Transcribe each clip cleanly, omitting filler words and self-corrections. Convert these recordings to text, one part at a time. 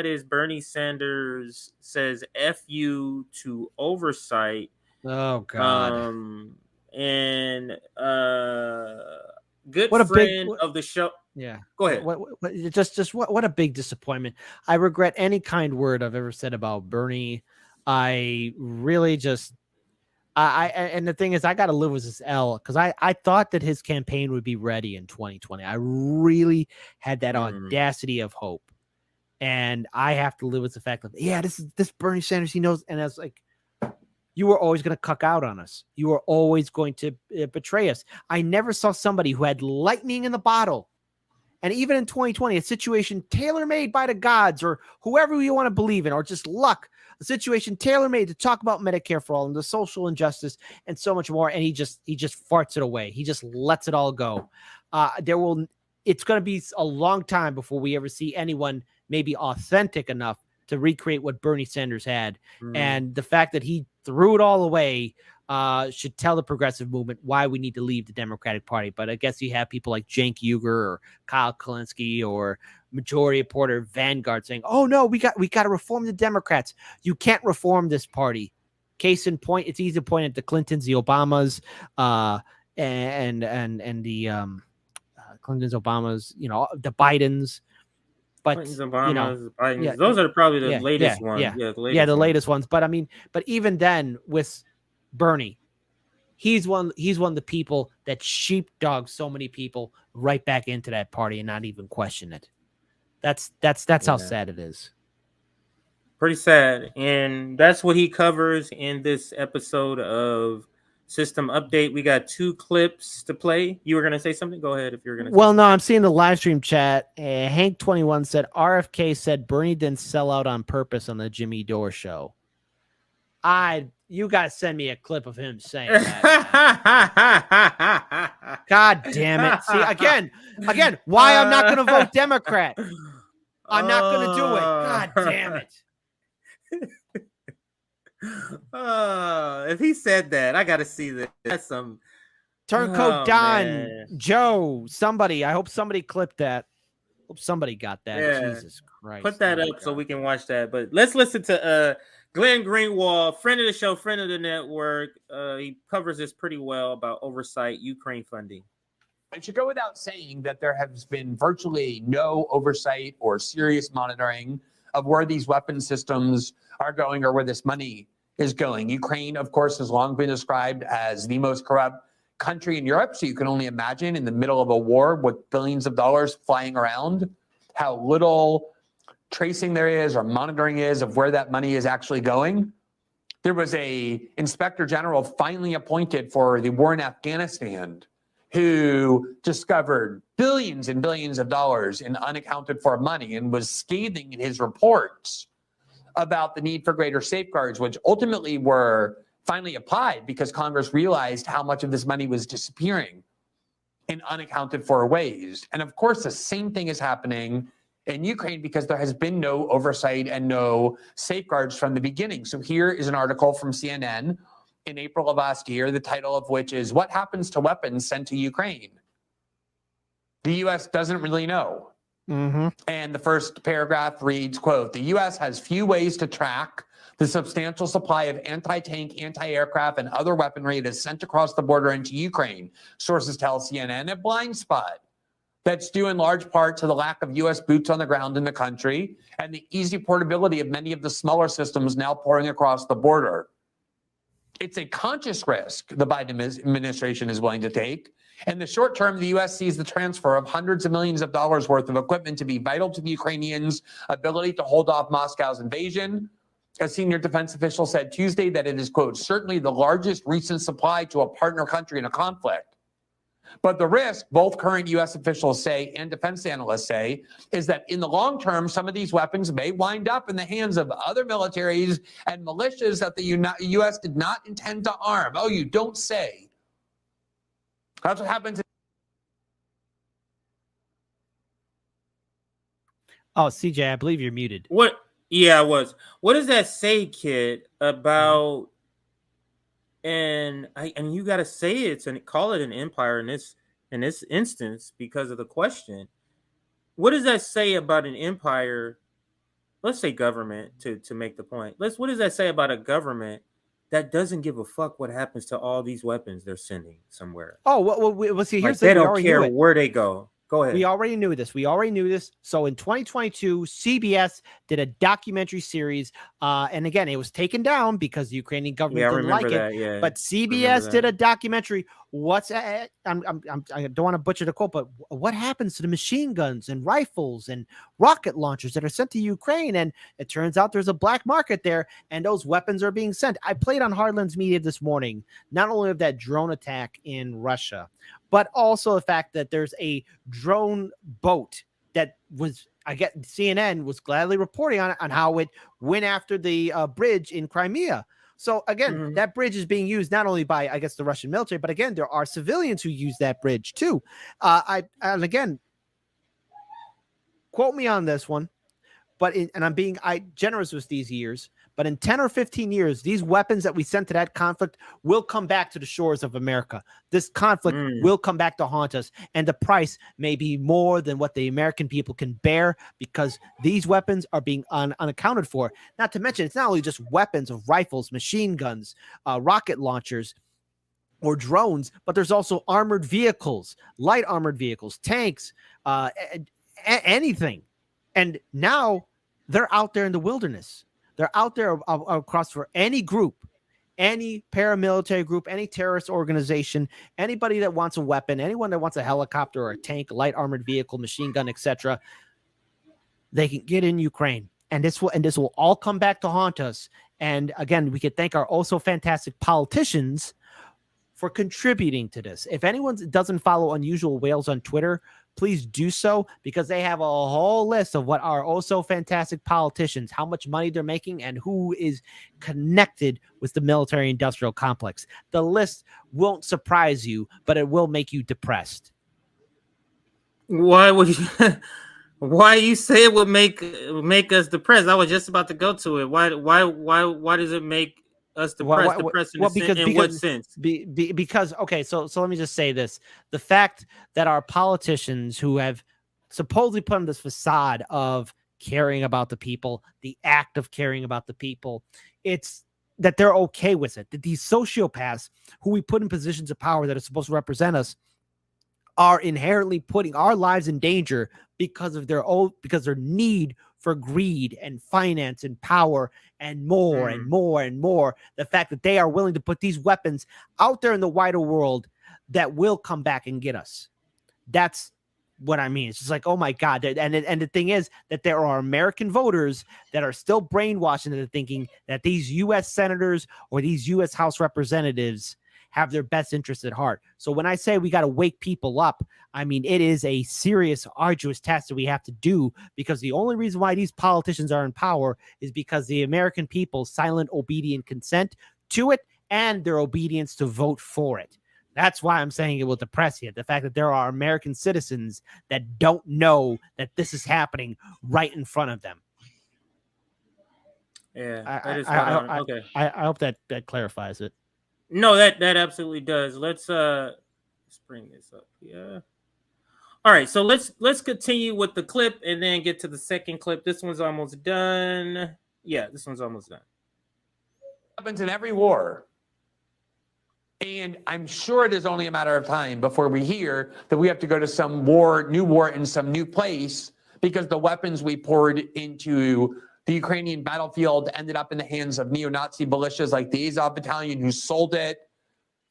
got is Bernie Sanders says "F you" to Oversight. Oh God. And good What a friend big of the show. Yeah. Go ahead. What a big disappointment. I regret any kind word I've ever said about Bernie. I really just and the thing is, I got to live with this L because I thought that his campaign would be ready in 2020. I really had that audacity of hope, and I have to live with the fact that this Bernie Sanders, he knows, and I was like, you were always going to cuck out on us. You were always going to betray us. I never saw somebody who had lightning in the bottle. And even in 2020, a situation tailor-made by the gods or whoever you want to believe in, or just luck, a situation tailor-made to talk about Medicare for all and the social injustice and so much more. And he just farts it away. He just lets it all go. It's going to be a long time before we ever see anyone maybe authentic enough to recreate what Bernie Sanders had. And the fact that he threw it all away should tell the progressive movement why we need to leave the Democratic Party. But I guess you have people like Cenk Uygur or Kyle Kalinske or Majority Reporter Vanguard saying, "Oh no, we got to reform the Democrats. You can't reform this party." Case in point, it's easy to point at the Clintons, the Obamas, and the Clintons, Obamas, the Bidens. But Clintons, Obamas, Bidens. Yeah, those are probably the latest ones. The latest ones. But I mean, but even then, with Bernie, he's one of the people that sheepdogs so many people right back into that party and not even question it. That's how sad it is. Pretty sad. And that's what he covers in this episode of System Update. We got 2 clips to play. You were going to say something? Go ahead if you're going to. Well, no, I'm seeing the live stream chat. Hank21 said RFK said Bernie didn't sell out on purpose on the Jimmy Dore show. You got to send me a clip of him saying that. God damn it. See, again, why I'm not going to vote Democrat. I'm not going to do it. God damn it. If he said that, I got to see that. That's some Turncoat Don, Joe, somebody. I hope somebody clipped that. Hope somebody got that. Yeah. Jesus Christ. Put that up so we can watch that. But let's listen to Glenn Greenwald, friend of the show, friend of the network. He covers this pretty well about Oversight, Ukraine funding. It should go without saying that there has been virtually no oversight or serious monitoring of where these weapon systems are going or where this money is going. Ukraine, of course, has long been described as the most corrupt country in Europe. So you can only imagine in the middle of a war with billions of dollars flying around, how little tracing there is or monitoring is of where that money is actually going. There was a inspector general finally appointed for the war in Afghanistan who discovered billions and billions of dollars in unaccounted for money and was scathing in his reports about the need for greater safeguards, which ultimately were finally applied because Congress realized how much of this money was disappearing in unaccounted for ways. And of course, the same thing is happening in Ukraine because there has been no oversight and no safeguards from the beginning. So here is an article from CNN in April of last year, the title of which is "What Happens to Weapons Sent to Ukraine?" The U.S. doesn't really know. Mm-hmm. And the first paragraph reads, quote, "The U.S. has few ways to track the substantial supply of anti-tank, anti-aircraft, and other weaponry that is sent across the border into Ukraine." Sources tell CNN a blind spot that's due in large part to the lack of U.S. boots on the ground in the country and the easy portability of many of the smaller systems now pouring across the border. It's a conscious risk the Biden administration is willing to take. In the short term, the U.S. sees the transfer of hundreds of millions of dollars worth of equipment to be vital to the Ukrainians' ability to hold off Moscow's invasion. A senior defense official said Tuesday that it is, quote, "certainly the largest recent supply to a partner country in a conflict." But the risk, both current U.S. officials say and defense analysts say, is that in the long term, some of these weapons may wind up in the hands of other militaries and militias that the U.S. did not intend to arm. Oh, you don't say. That's what happened to. Oh, CJ, I believe you're muted. What? Yeah, I was. What does that say, kid, about? And you got to say it and call it an empire in this instance because of the question. What does that say about an empire let's say government to make the point. What does that say about a government that doesn't give a fuck what happens to all these weapons they're sending somewhere? Oh, well, see, here's Like the they thing. We don't already care knew it. where they go. Go ahead. We already knew this. So in 2022, CBS did a documentary series. And again, it was taken down because the Ukrainian government Yeah, I didn't remember like that. it. Yeah, But CBS did a documentary. I don't want to butcher the quote, but what happens to the machine guns and rifles and rocket launchers that are sent to Ukraine? And it turns out there's a black market there, and those weapons are being sent. I played on HardLens Media this morning, not only of that drone attack in Russia, but also the fact that there's a drone boat that was, I get CNN was gladly reporting on how it went after the bridge in Crimea. So again, that bridge is being used not only by, I guess, the Russian military, but again, there are civilians who use that bridge too. And again, quote me on this one, but and I'm being generous with these years, but in 10 or 15 years, these weapons that we sent to that conflict will come back to the shores of America. This conflict will come back to haunt us, and the price may be more than what the American people can bear because these weapons are being unaccounted for. Not to mention, it's not only just weapons of rifles, machine guns, rocket launchers, or drones, but there's also armored vehicles, light armored vehicles, tanks, anything. And now they're out there in the wilderness. They're out there across for any group, any paramilitary group, any terrorist organization, anybody that wants a weapon, anyone that wants a helicopter or a tank, light armored vehicle, machine gun, etc. They can get in Ukraine, and this will all come back to haunt us. And again, we could thank our also fantastic politicians for contributing to this. If anyone doesn't follow Unusual Whales on Twitter, please do so, because they have a whole list of what are also fantastic politicians, how much money they're making, and who is connected with the military industrial complex. The list won't surprise you, but it will make you depressed. Why would you? Why you say it would make us depressed? I was just about to go to it. Why does it make us depressed? In what sense? Because okay, so let me just say this: the fact that our politicians, who have supposedly put on this facade of caring about the people, the act of caring about the people, it's that they're okay with it. That these sociopaths who we put in positions of power that are supposed to represent us are inherently putting our lives in danger because of their need for greed and finance and power and more and more and more. The fact that they are willing to put these weapons out there in the wider world that will come back and get us. That's what I mean. It's just like, oh my God. And the thing is that there are American voters that are still brainwashed into thinking that these U.S. senators or these U.S. House representatives have their best interests at heart. So when I say we got to wake people up, I mean, it is a serious, arduous task that we have to do, because the only reason why these politicians are in power is because the American people's silent, obedient consent to it and their obedience to vote for it. That's why I'm saying it will depress you. The fact that there are American citizens that don't know that this is happening right in front of them. Yeah, I hope that clarifies it. No, that absolutely does. Let's bring this up. Yeah. All right, so let's continue with the clip and then get to the second clip. This one's almost done. Yeah, this one's almost done. Happens in every war. And I'm sure it is only a matter of time before we hear that we have to go to some new war in some new place, because the weapons we poured into the Ukrainian battlefield ended up in the hands of neo-Nazi militias like the Azov Battalion, who sold it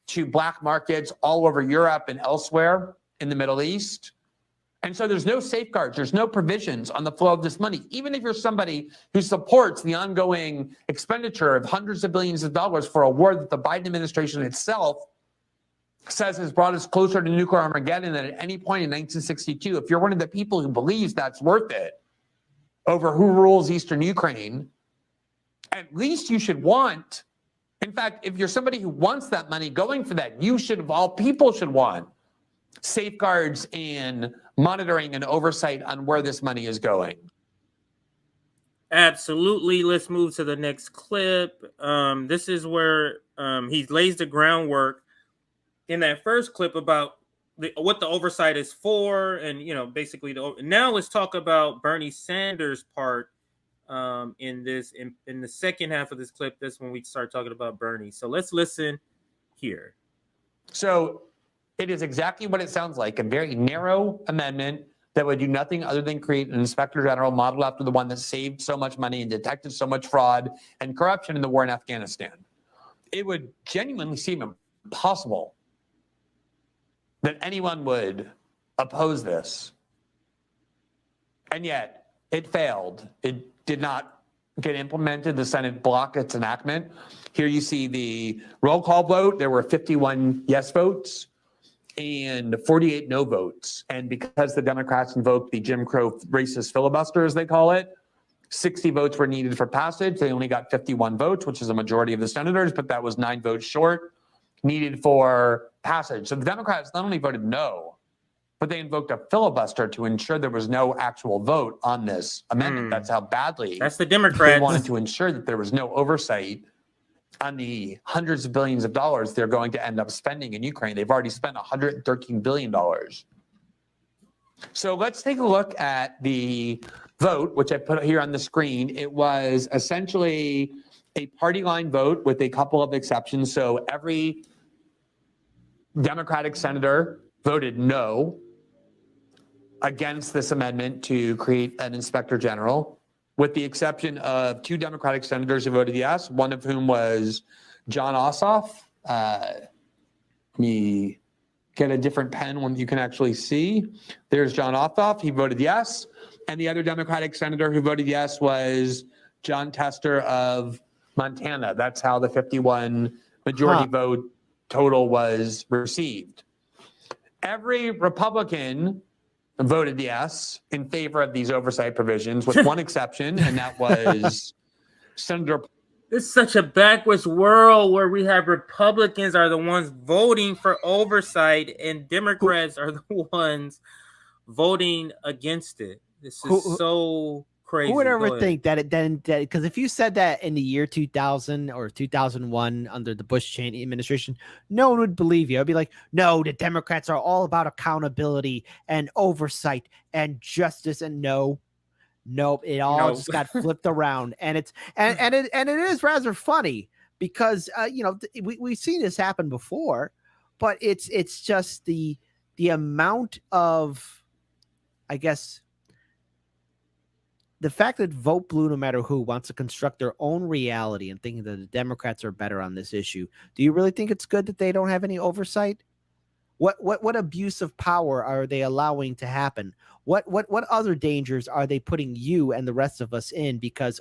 to black markets all over Europe and elsewhere in the Middle East. And so there's no safeguards, there's no provisions on the flow of this money. Even if you're somebody who supports the ongoing expenditure of hundreds of billions of dollars for a war that the Biden administration itself says has brought us closer to nuclear Armageddon than at any point in 1962, if you're one of the people who believes that's worth it over who rules Eastern Ukraine, at least you should want, in fact, if you're somebody who wants that money going for that, you should, of all people, should want safeguards and monitoring and oversight on where this money is going. Absolutely. Let's move to the next clip. This is where he lays the groundwork in that first clip about what the oversight is for, and basically now let's talk about Bernie Sanders' part in the second half of this clip. That's when we start talking about Bernie. So let's listen here. So it is exactly what it sounds like, a very narrow amendment that would do nothing other than create an inspector general modeled after the one that saved so much money and detected so much fraud and corruption in the war in Afghanistan. It would genuinely seem impossible that anyone would oppose this. And yet it failed. It did not get implemented. The Senate blocked its enactment. Here you see the roll call vote. There were 51 yes votes and 48 no votes. And because the Democrats invoked the Jim Crow racist filibuster, as they call it, 60 votes were needed for passage. They only got 51 votes, which is a majority of the senators, but that was 9 votes short needed for passage. So the Democrats not only voted no, but they invoked a filibuster to ensure there was no actual vote on this amendment. That's how badly that's the Democrats. They wanted to ensure that there was no oversight on the hundreds of billions of dollars they're going to end up spending in Ukraine. They've already spent $113 billion. So let's take a look at the vote, which I put here on the screen. It was essentially a party line vote with a couple of exceptions. So every Democratic senator voted no against this amendment to create an inspector general, with the exception of 2 Democratic senators who voted yes, one of whom was John Ossoff. Let me get a different pen one you can actually see. There's John Ossoff. He voted yes. And the other Democratic senator who voted yes was John Tester of Montana. That's how the 51 majority vote total was received. Every Republican voted yes in favor of these oversight provisions, with one exception, and that was Senator. It's such a backwards world where we have Republicans are the ones voting for oversight and Democrats are the ones voting against it. This is so crazy. Who would ever think that it then, because if you said that in the year 2000 or 2001 under the Bush Cheney administration, no one would believe you. I'd be like, no, the Democrats are all about accountability and oversight and justice. And nope, it all just got flipped around. And it's and it is rather funny because we've seen this happen before, but it's just the amount of, I guess, the fact that Vote Blue, no matter who, wants to construct their own reality and thinking that the Democrats are better on this issue. Do you really think it's good that they don't have any oversight? What abuse of power are they allowing to happen? What other dangers are they putting you and the rest of us in? Because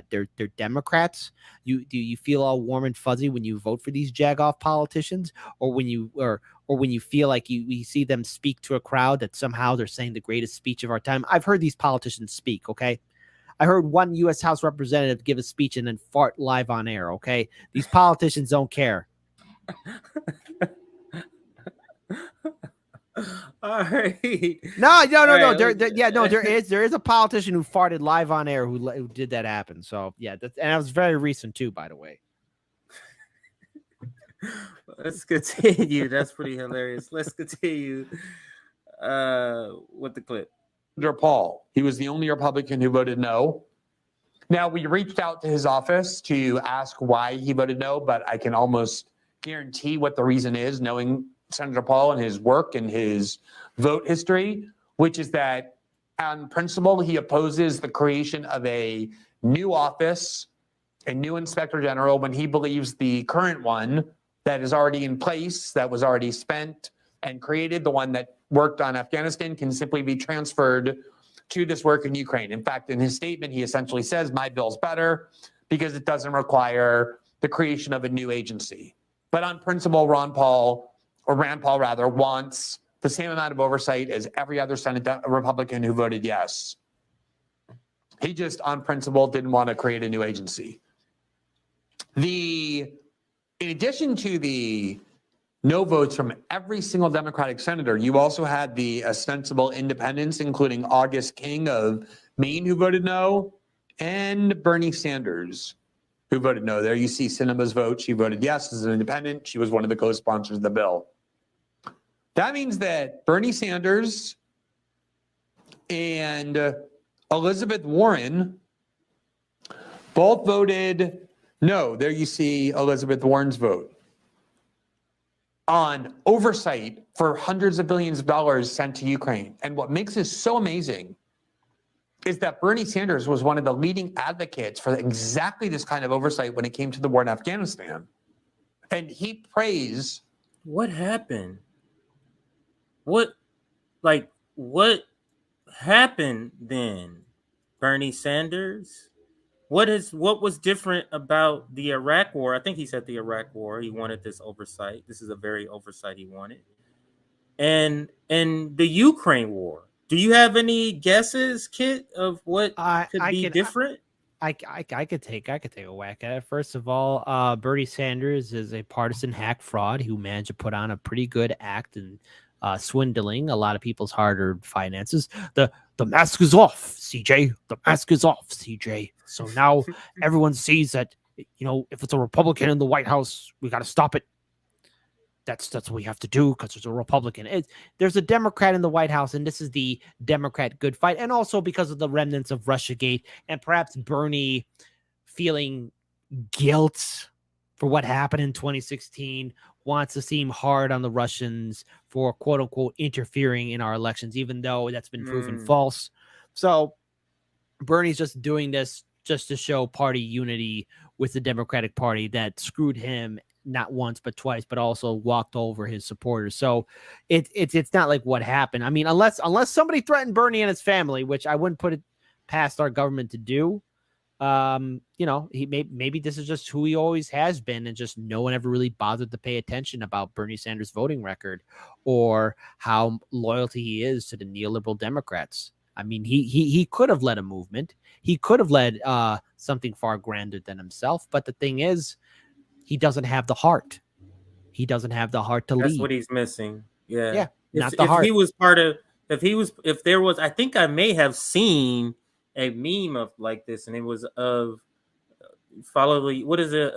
they're Democrats? Do you feel all warm and fuzzy when you vote for these jagoff politicians, or when you feel like you see them speak to a crowd that somehow they're saying the greatest speech of our time? I've heard these politicians speak, okay? I heard one U.S. House representative give a speech and then fart live on air, okay? These politicians don't care. All right. No. There is a politician who farted live on air who did that happen. So yeah, and that was very recent too, by the way. Let's continue. That's pretty hilarious. Let's continue with the clip. Senator Paul, he was the only Republican who voted no. Now, we reached out to his office to ask why he voted no, but I can almost guarantee what the reason is, knowing Senator Paul and his work and his vote history, which is that on principle, he opposes the creation of a new office, a new inspector general, when he believes the current one that is already in place, that was already spent and created, the one that worked on Afghanistan, can simply be transferred to this work in Ukraine. In fact, in his statement, he essentially says, my bill's better because it doesn't require the creation of a new agency. But on principle, Rand Paul wants the same amount of oversight as every other Senate Republican who voted yes. He just, on principle, didn't want to create a new agency. In addition to the no votes from every single Democratic senator, you also had the ostensible independents, including August King of Maine, who voted no, and Bernie Sanders, who voted no. There you see Sinema's vote. She voted yes as an independent. She was one of the co-sponsors of the bill. That means that Bernie Sanders and Elizabeth Warren Both voted no. There you see Elizabeth Warren's vote on oversight for hundreds of billions of dollars sent to Ukraine. And what makes this so amazing is that Bernie Sanders was one of the leading advocates for exactly this kind of oversight when it came to the war in Afghanistan. And he praised. What happened? What happened then? Bernie Sanders? What was different about the Iraq war? I think he said the Iraq war. He wanted this oversight. This is a very oversight he wanted. And the Ukraine war. Do you have any guesses, Kit, of what could be different? I could take a whack at it. First of all, Bernie Sanders is a partisan hack fraud who managed to put on a pretty good act in swindling a lot of people's hard-earned finances. The mask is off, CJ. The mask is off, CJ. So now everyone sees that, if it's a Republican in the White House, we got to stop it. That's what we have to do because there's a Republican. There's a Democrat in the White House, and this is the Democrat good fight. And also because of the remnants of Russiagate and perhaps Bernie feeling guilt for what happened in 2016, wants to seem hard on the Russians for quote unquote interfering in our elections, even though that's been proven false. So Bernie's just doing this just to show party unity with the Democratic Party that screwed him not once but twice, but also walked over his supporters. So it's not like what happened. I mean, unless somebody threatened Bernie and his family, which I wouldn't put it past our government to do. Maybe this is just who he always has been, and just no one ever really bothered to pay attention about Bernie Sanders' voting record or how loyalty he is to the neoliberal Democrats. I mean, he could have led a movement. He could have led something far grander than himself. But the thing is, he doesn't have the heart. He doesn't have the heart to lead. That's what he's missing. Yeah. Not the heart. If there was, I think I may have seen a meme of like this, and it was of what is it?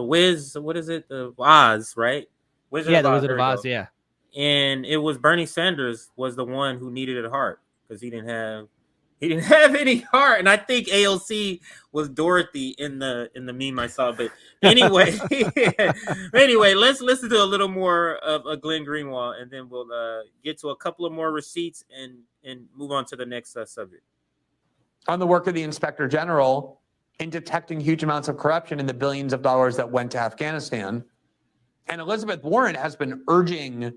Wiz, what is it? Oz, right? The Wizard of Oz, yeah. And it was Bernie Sanders was the one who needed a heart because he didn't have any heart. And I think AOC was Dorothy in the meme I saw. But anyway, let's listen to a little more of Glenn Greenwald, and then we'll get to a couple of more receipts and move on to the next subject. On the work of the Inspector General in detecting huge amounts of corruption in the billions of dollars that went to Afghanistan. And Elizabeth Warren has been urging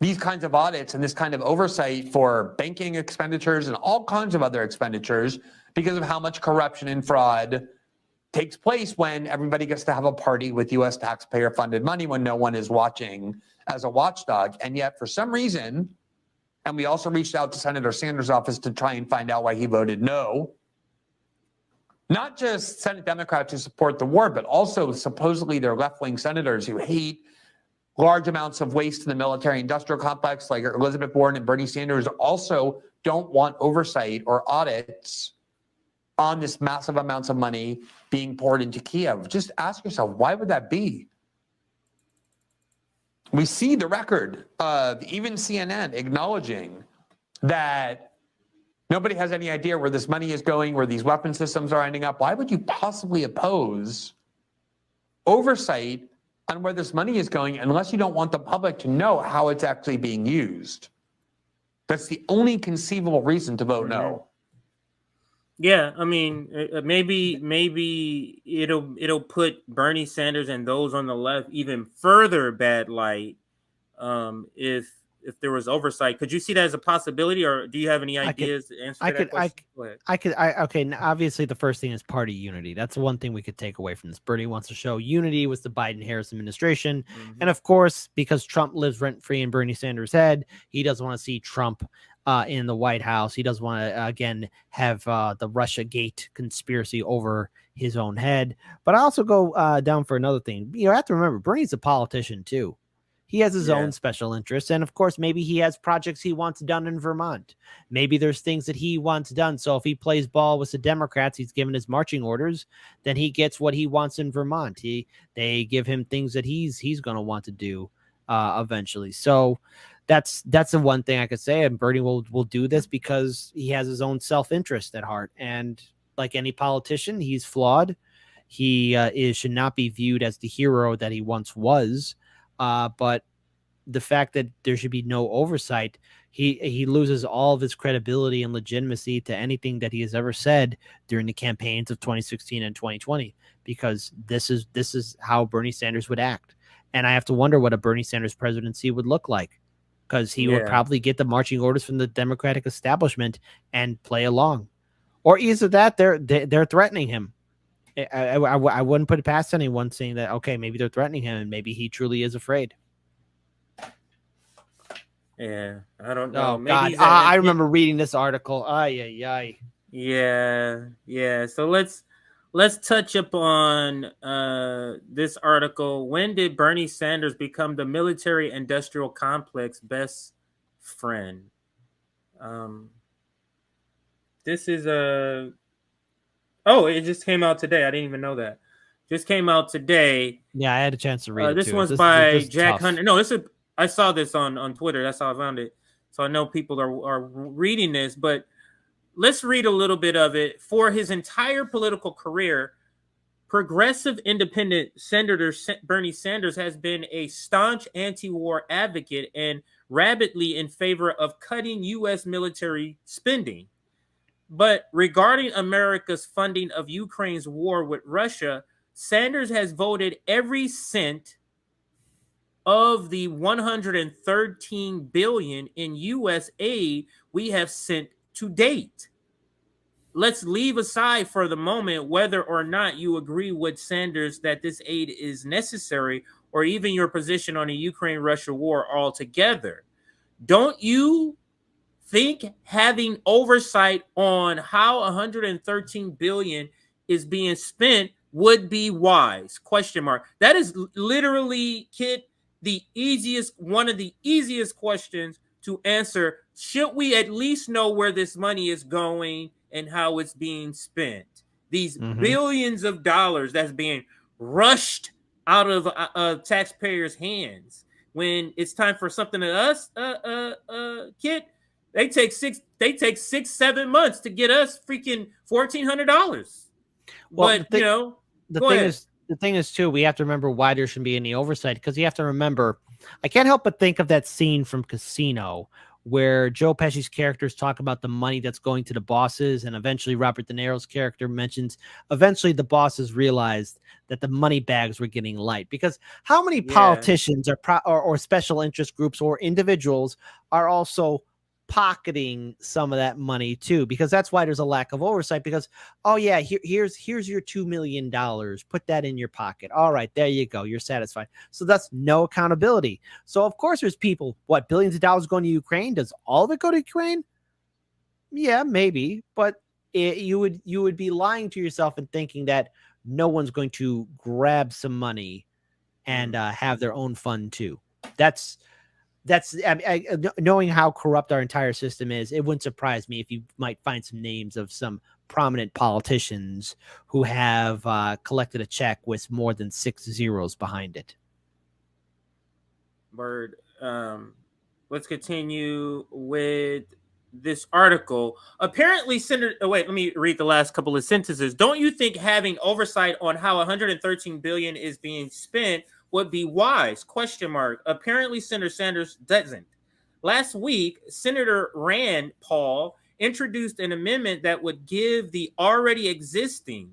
these kinds of audits and this kind of oversight for banking expenditures and all kinds of other expenditures because of how much corruption and fraud takes place when everybody gets to have a party with U.S. taxpayer-funded money when no one is watching as a watchdog. And yet, for some reason, and we also reached out to Senator Sanders' office to try and find out why he voted no. Not just Senate Democrats who support the war, but also supposedly their left-wing senators who hate large amounts of waste in the military-industrial complex, like Elizabeth Warren and Bernie Sanders, also don't want oversight or audits on this massive amounts of money being poured into Kiev. Just ask yourself, why would that be? We see the record of even CNN acknowledging that nobody has any idea where this money is going, where these weapon systems are ending up. Why would you possibly oppose oversight on where this money is going unless you don't want the public to know how it's actually being used? That's the only conceivable reason to vote no. Yeah, I mean, maybe it'll put Bernie Sanders and those on the left even further bad light if there was oversight. Could you see that as a possibility, or do you have any ideas to answer that question? Go ahead. Okay, obviously the first thing is party unity. That's one thing we could take away from this. Bernie wants to show unity with the Biden-Harris administration. Mm-hmm. And of course, because Trump lives rent-free in Bernie Sanders' head, he doesn't want to see Trump in the White House. He doesn't want to, again, have the Russiagate conspiracy over his own head. But I also go down for another thing. You have to remember, Bernie's a politician too. He has his own special interests. And of course, maybe he has projects he wants done in Vermont. Maybe there's things that he wants done. So if he plays ball with the Democrats, he's given his marching orders, then he gets what he wants in Vermont. They give him things that he's going to want to do eventually. So that's the one thing I could say. And Bernie will do this because he has his own self-interest at heart. And like any politician, he's flawed. He should not be viewed as the hero that he once was. But the fact that there should be no oversight, he loses all of his credibility and legitimacy to anything that he has ever said during the campaigns of 2016 and 2020, because this is how Bernie Sanders would act. And I have to wonder what a Bernie Sanders presidency would look like, because he would probably get the marching orders from the Democratic establishment and play along, or either that they're threatening him. I wouldn't put it past anyone saying that, okay, maybe they're threatening him and maybe he truly is afraid. Yeah, I don't know. Oh, Maybe God. I remember reading this article. Yeah. So let's touch upon this article. When did Bernie Sanders become the military-industrial complex best friend? This is it just came out today. I didn't even know that. Just came out today. Yeah, I had a chance to read it. This too. one's by Jack Hunter. No, I saw this on Twitter. That's how I found it. So I know people are reading this, but let's read a little bit of it. For his entire political career, progressive independent Senator Bernie Sanders has been a staunch anti-war advocate and rabidly in favor of cutting U.S. military spending. But regarding America's funding of Ukraine's war with Russia, Sanders has voted every cent of the $113 billion in U.S. aid we have sent to date. Let's leave aside for the moment whether or not you agree with Sanders that this aid is necessary, or even your position on the Ukraine-Russia war altogether. Don't you think having oversight on how $113 billion is being spent would be wise? Question mark. That is literally, Kit, one of the easiest questions to answer. Should we at least know where this money is going and how it's being spent? These billions of dollars that's being rushed out of taxpayers' hands when it's time for something to us, Kit. They take 6-7 months to get us freaking $1,400. Well, but the thing is too, we have to remember why there shouldn't be any oversight, because you have to remember, I can't help but think of that scene from Casino where Joe Pesci's characters talk about the money that's going to the bosses, and eventually Robert De Niro's character mentions eventually the bosses realized that the money bags were getting light, because how many politicians or special interest groups or individuals are also pocketing some of that money too, because that's why there's a lack of oversight, because here's your $2 million, put that in your pocket, all right, there you go, you're satisfied. So that's no accountability. So of course there's people, billions of dollars going to Ukraine. Does all of it go to Ukraine? Yeah, maybe, but you would be lying to yourself and thinking that no one's going to grab some money and have their own fund too. That's knowing how corrupt our entire system is, it wouldn't surprise me if you might find some names of some prominent politicians who have collected a check with more than 6 zeros behind it. Bird, let's continue with this article. Apparently, Senator. Let me read the last couple of sentences. Don't you think having oversight on how $113 billion is being spent would be wise? Question mark. Apparently, Senator Sanders doesn't. Last week, Senator Rand Paul introduced an amendment that would give the already existing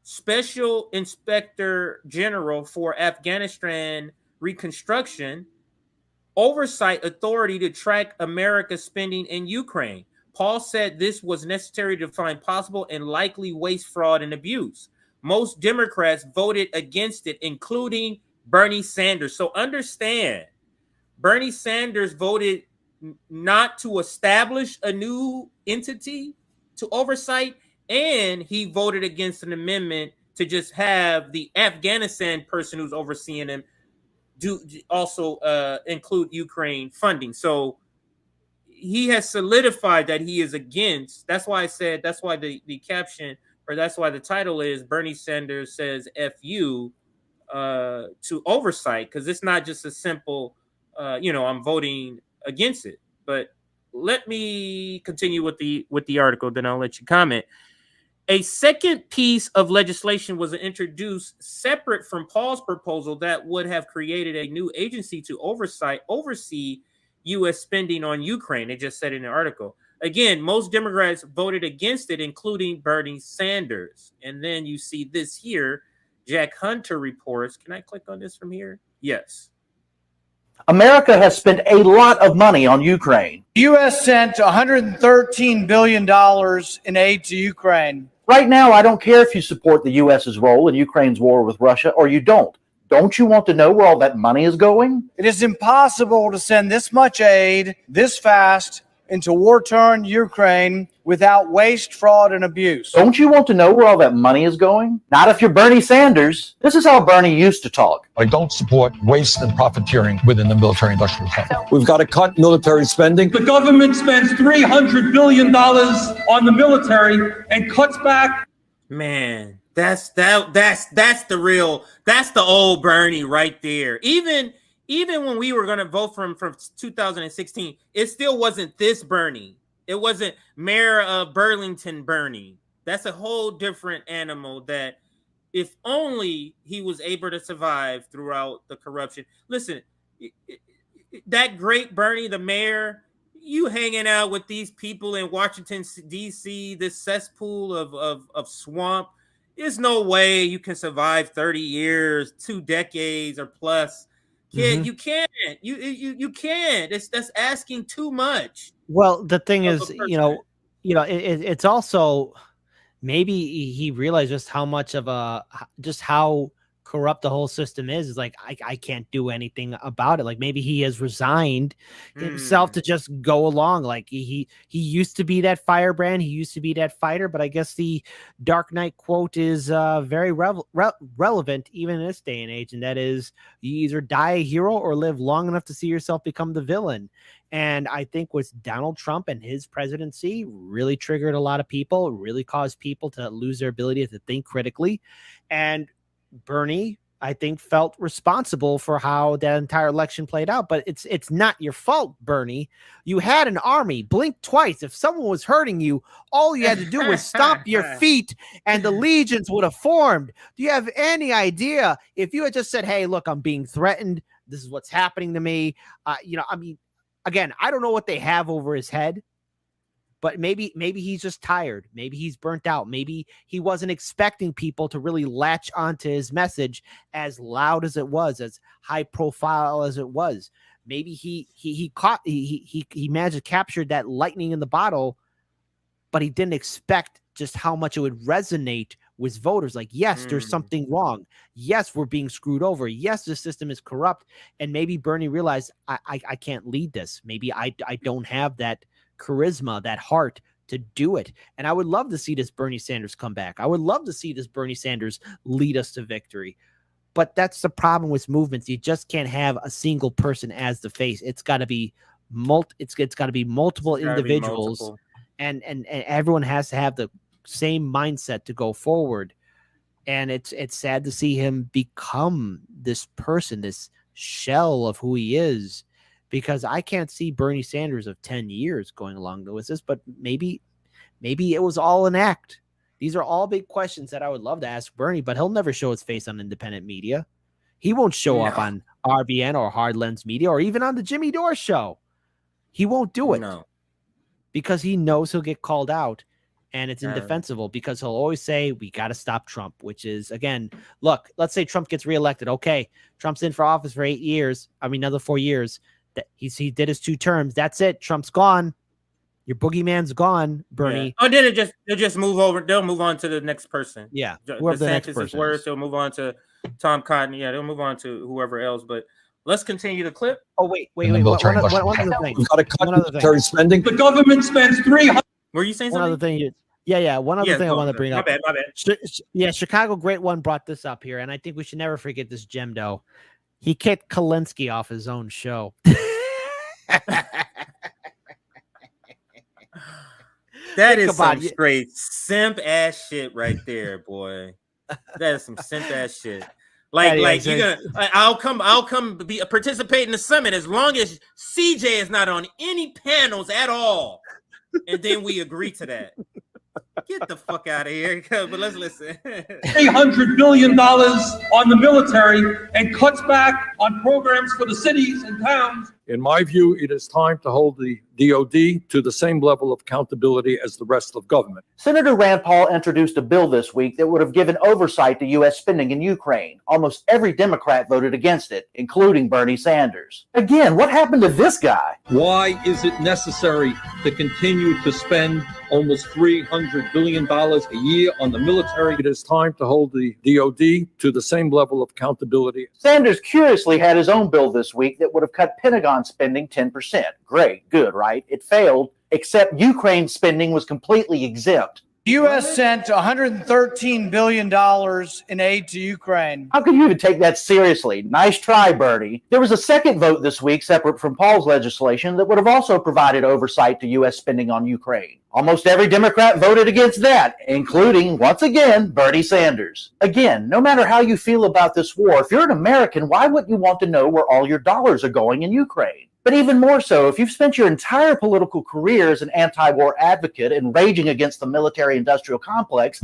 Special Inspector General for Afghanistan Reconstruction oversight authority to track America's spending in Ukraine. Paul said this was necessary to find possible and likely waste, fraud, and abuse. Most Democrats voted against it, including Bernie Sanders. So understand, Bernie Sanders voted not to establish a new entity to oversight, and he voted against an amendment to just have the Afghanistan person who's overseeing him do also include Ukraine funding. So he has solidified that he is against. That's why I said, that's why the caption, or that's why the title is Bernie Sanders says FU to oversight, because it's not just a simple, I'm voting against it. But let me continue with the article, then I'll let you comment. A second piece of legislation was introduced separate from Paul's proposal that would have created a new agency to oversee U.S. spending on Ukraine. It just said in the article. Again, most Democrats voted against it, including Bernie Sanders. And then you see this here. Jack Hunter reports. Can I click on this from here? Yes. America has spent a lot of money on Ukraine. The U.S. sent $113 billion in aid to Ukraine. Right now, I don't care if you support the U.S.'s role in Ukraine's war with Russia or you don't. Don't you want to know where all that money is going? It is impossible to send this much aid this fast into war-torn Ukraine without waste, fraud, and abuse. Don't you want to know where all that money is going? Not if you're Bernie Sanders. This is how Bernie used to talk. I don't support waste and profiteering within the military-industrial complex. We've got to cut military spending. The government spends $300 billion on the military and cuts back. Man, that's the old Bernie right there. Even when we were going to vote from 2016, it still wasn't this Bernie. It wasn't Mayor of Burlington Bernie. That's a whole different animal that if only he was able to survive throughout the corruption. Listen, that great Bernie, the mayor, you hanging out with these people in Washington, D.C., this cesspool of swamp, there's no way you can survive 30 years, 2 decades or plus. Kid, you can't. You can't. That's asking too much. Well, the thing is, it's also maybe he realized just how much of just how corrupt the whole system is. It's like I can't do anything about it. Like maybe he has resigned himself to just go along. Like he used to be that firebrand. He used to be that fighter. But I guess the Dark Knight quote is very relevant even in this day and age, and that is you either die a hero or live long enough to see yourself become the villain. And I think with Donald Trump and his presidency really triggered a lot of people, really caused people to lose their ability to think critically. And Bernie, I think, felt responsible for how that entire election played out. But it's not your fault, Bernie. You had an army. Blink twice. If someone was hurting you, all you had to do was stomp your feet and the legions would have formed. Do you have any idea if you had just said, hey, look, I'm being threatened. This is what's happening to me. Again, I don't know what they have over his head. But maybe he's just tired. Maybe he's burnt out. Maybe he wasn't expecting people to really latch onto his message as loud as it was, as high profile as it was. Maybe he managed to capture that lightning in the bottle, but he didn't expect just how much it would resonate with voters. Like, yes, there's something wrong. Yes, we're being screwed over. Yes, the system is corrupt. And maybe Bernie realized I can't lead this. Maybe I don't have that charisma, that heart to do it. And I would love to see this Bernie Sanders come back. I would love to see this Bernie Sanders lead us to victory. But that's the problem with movements. You just can't have a single person as the face. It's got to be it's got to be multiple individuals, and everyone has to have the same mindset to go forward. And it's sad to see him become this person, this shell of who he is. Because I can't see Bernie Sanders of 10 years going along with this, but maybe it was all an act. These are all big questions that I would love to ask Bernie, but he'll never show his face on independent media. He won't show up on RBN or HardLens Media or even on the Jimmy Dore show. He won't do it because he knows he'll get called out, and it's indefensible because he'll always say, we got to stop Trump, which is, again, look, let's say Trump gets reelected. Okay, Trump's in for office for 8 years. I mean, another 4 years. He did his 2 terms. That's it. Trump's gone. Your boogeyman's gone, Bernie. Yeah. Oh, then they'll just move over. They'll move on to the next person. Yeah, whoever the next person is. They'll move on to Tom Cotton. Yeah, they'll move on to whoever else. But let's continue the clip. Oh, wait. One other thing. We've got to cut military spending. The government spends $300. Were you saying something? One other thing. One other thing I want to bring up. My bad. Yeah, Chicago Great One brought this up here, and I think we should never forget this gemdo. He kicked Kalinsky off his own show. That is some straight simp ass shit right there, boy. That is some simp ass shit. Like you're gonna, I'll come be participate in the summit as long as CJ is not on any panels at all, and then we agree to that. Get the fuck out of here. But let's listen. $300 billion on the military and cuts back on programs for the cities and towns. In my view, it is time to hold the DOD to the same level of accountability as the rest of government. Senator Rand Paul introduced a bill this week that would have given oversight to U.S. spending in Ukraine. Almost every Democrat voted against it, including Bernie Sanders. Again, what happened to this guy? Why is it necessary to continue to spend almost $300 billion a year on the military? It is time to hold the DOD to the same level of accountability. Sanders curiously had his own bill this week that would have cut Pentagon spending 10%. Great, good, right? It failed, except Ukraine spending was completely exempt. The U.S. sent $113 billion in aid to Ukraine. How could you even take that seriously? Nice try, Bernie. There was a second vote this week, separate from Paul's legislation, that would have also provided oversight to U.S. spending on Ukraine. Almost every Democrat voted against that, including, once again, Bernie Sanders. Again, no matter how you feel about this war, if you're an American, why wouldn't you want to know where all your dollars are going in Ukraine? But even more so, if you've spent your entire political career as an anti-war advocate and raging against the military-industrial complex,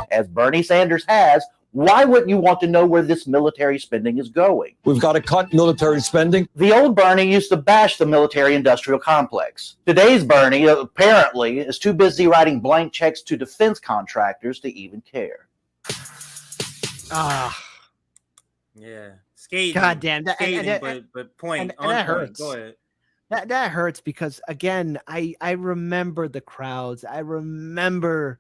as Bernie Sanders has, why wouldn't you want to know where this military spending is going? We've got to cut military spending. The old Bernie used to bash the military-industrial complex. Today's Bernie, apparently, is too busy writing blank checks to defense contractors to even care. Yeah. Skating. God damn that, but point and on that point. hurts. Go ahead. That hurts because again, I remember the crowds. I remember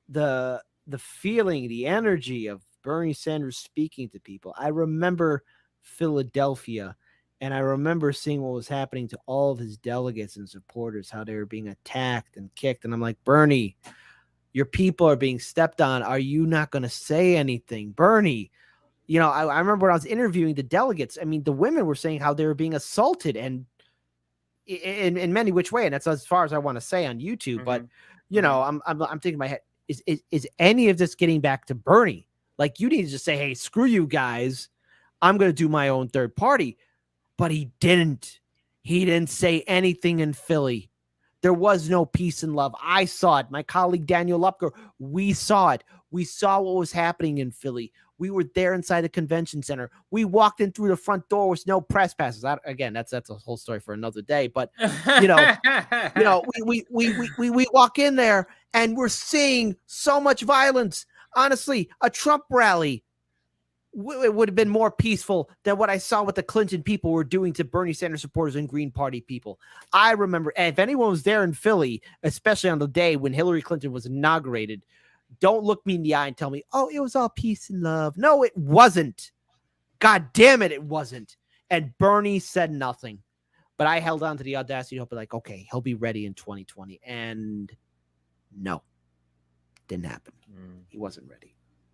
the feeling, the energy of Bernie Sanders speaking to people. I remember Philadelphia, and I remember seeing what was happening to all of his delegates and supporters, how they were being attacked and kicked. And I'm like, Bernie, your people are being stepped on. Are you not going to say anything, Bernie? You know, I remember when I was interviewing the delegates, I mean, the women were saying how they were being assaulted and in many which way. And that's as far as I want to say on YouTube. Mm-hmm. But, you know, I'm thinking in my head, is any of this getting back to Bernie? Like, you need to just say, hey, screw you guys. I'm going to do my own third party. But he didn't. He didn't say anything in Philly. There was no peace and love. I saw it. My colleague Daniel Lupker, we saw it. We saw what was happening in Philly. We were there inside the convention center. We walked in through the front door with no press passes. Again, that's a whole story for another day. But we walk in there and we're seeing so much violence. Honestly, a Trump rally it would have been more peaceful than what I saw what the Clinton people were doing to Bernie Sanders supporters and Green Party people. I remember, and if anyone was there in Philly, especially on the day when Hillary Clinton was inaugurated, don't look me in the eye and tell me, oh, it was all peace and love. No, it wasn't. God damn it, it wasn't. And Bernie said nothing. But I held on to the audacity to hope, like, okay, he'll be ready in 2020. And no, didn't happen. He wasn't ready.